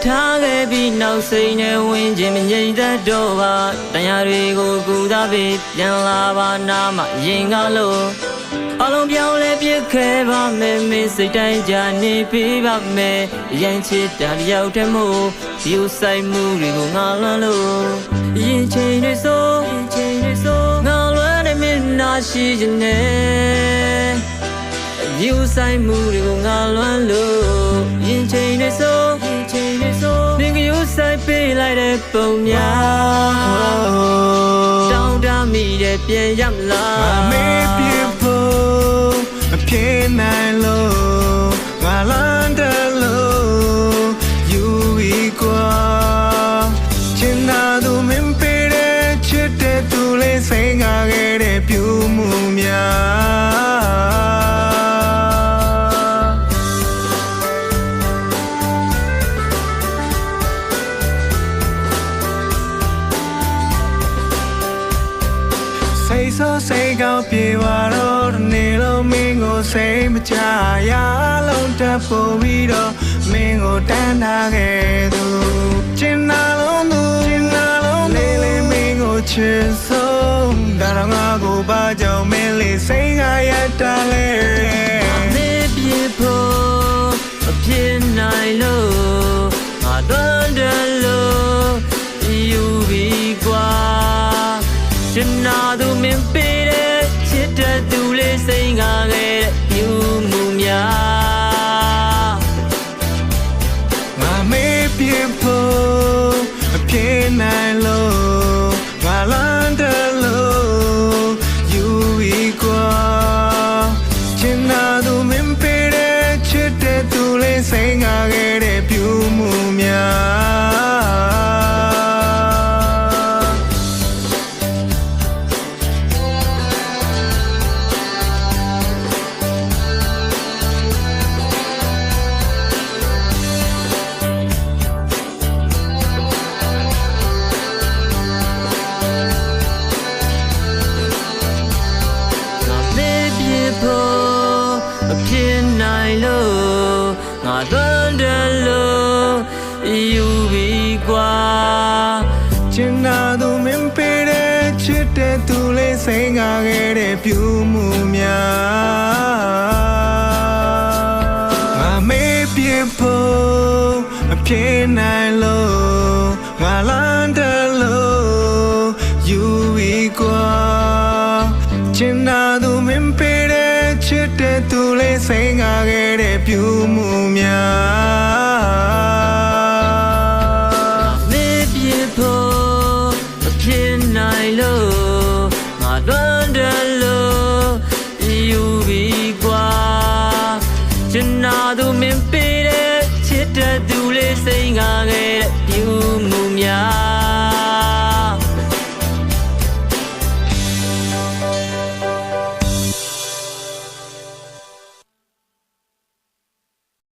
ထားခဲ့ပြီးနောက်စိတ်နဲ့ဝင်ခြင်းမငြိမ်သက်တော့ပါတရားတွေကိုကူသားပြီးပြန်လာပါနာမရင်ကားလို့အလုံးပြောင်းလဲပြစ်ခဲ့ပါမယ်မင်းစိတ်တိုင်းကြနေပေးပါမယ်ရန်ချစ်တာတယောက်တည်းမို့ဒီဥဆိုင်မှုတွေကိုငါလွမ်းလို့ရင်ချိန်တွေဆိုငါလွမ်းနေမင်းနာရှိနေဒီဥဆိုင်မှုတွေကိုငါလွမ်းလို့ရင်ချိန်တွေဆိုမင်းကယူဆိုင်ပေးလိုက်တဲ့ပုံများတောင်းတမိတဲ့ပြန်ရမလားမေးပြဖို့မဖြစ်နိုင်လို့ငါလန်းတယ်လို့ယူပြီးကွာချင်တာသူမင်းပေးတဲ့ချစ်တဲ့သူလေးစိတ်ငါခဲ့တဲ့ပြူမှုများစိတ်ဆိုးစိတ်ကောင်းပြေပါတော့နေလို့မင်းကိုစိတ်မချရလုံးတက်ပို့ပြီးတော့မင်းကိုတန်းထားခဲ့သူချင်တာလုံးလေးလေးမင်းကိုချစ်ဆုံးဒါတော့ငါကိုပါကြောင့်မင်းလေးစိတ်ကရတာလေနေပြေဖို့မဖြစ်နိုင်လို့ငါတွန်းတယ်လို့ယူပြီးကွာရှင်နာသူမင်းပေးတဲ့ချစ်တဲ့သူလေးစိတ်ငါခဲ့တဲ့ယူမှုများငါမေးပြဖို့အပြေနိုင်လို့ငါလန်းတယ်လို့ယူပြီးကွာချင်တာသူမင်းပေးတဲ့ချစ်တဲ့သူလေးစိတ်ငါခဲ့တဲ့ပြူမှုဖို့အဖြစ်နိုင်လို့ငါတွန်းတယ်လို့ယူပြီးကွာချင်တာသူမင်းပေးတဲ့ချစ်တဲ့သူလေးစိတ်ငါခဲ့တဲ့ပြူမှုများငါမေးပြဖို့အဖြစ်နိုင်လို့ငါလန်းတယ်လို့ယူပြီးကွာချင်တာသူမင်းပေးတဲ့ချစ်တဲ့သူလေးစိတ်ငါခဲ့တဲ့ပြူမှုများ